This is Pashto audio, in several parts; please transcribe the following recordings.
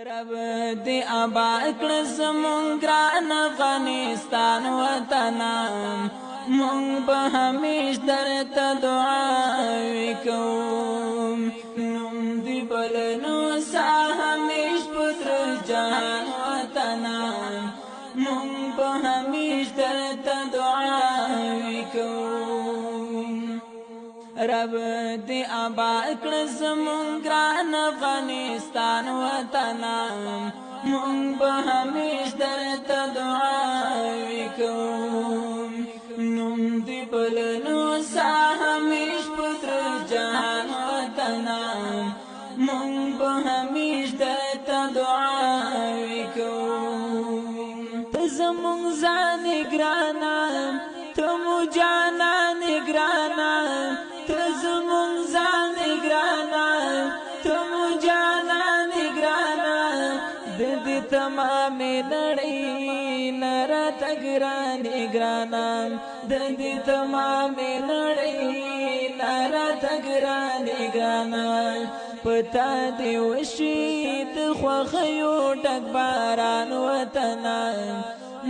رب دی آباد کړ زمونږ ګران افغانستان وطنه مونږ به همیش درته دعاوې کوو نوم دې بلنو سا همیش پتر جهان وطنه مونږ به همیش درته دعاوې کوو رب دی آباد کړ زمونږ ګران افغانستان وطنه مونږ به همیش درته دعاوې کوو نوم دې بلنو سا همیش پتر جهان وطنه مونږ به همیش درته دعاوې کوو ته زمونږ ځان ګرانه ته مو جانان ګرانه ته زمونږ ځان ګرانه ته مو جانان ګرانه د دې تمامې نړۍ نه راته ګرانې ګرانه د دې تمامې نړۍ نه راته ګرانې ګرانه پتا دې وشي د خوښیو ډک باران وطنه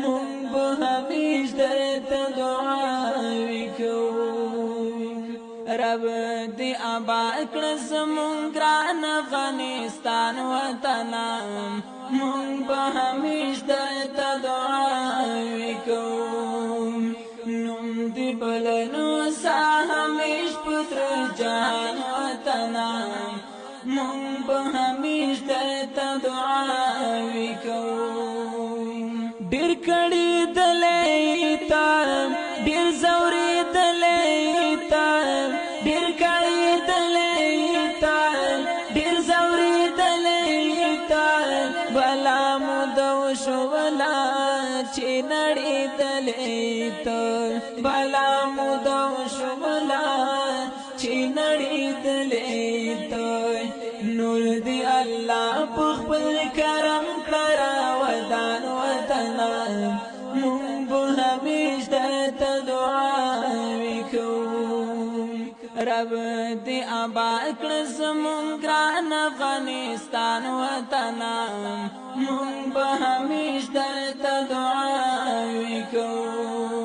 مونږ به همیش درته دعاوې کوو رب دې آباد کړ زمونږ ګران افغانستان وطنه مونږ به همیش درته دعاوې کوو نوم دې بلنو سا همیش پتر جهان وطنه مونږ به همیش درته دعاوې کوو ډېر کړي دلې تا ډېر زوري دلې تا ډېر کړي دلې تا ډېر زوري دلې تا بلا مو دو شو ولا چې نړۍ دلې تا بلا مو دو شو ولا چې نړۍ دلې تا نور دی الله په خپل کرم کړه ودان وطنه مونږ به همیش درته دعاوې کوو رب دې آباد کړ زمونږ ګران افغانستان وطنه مونږ به همیش درته دعاوې کوو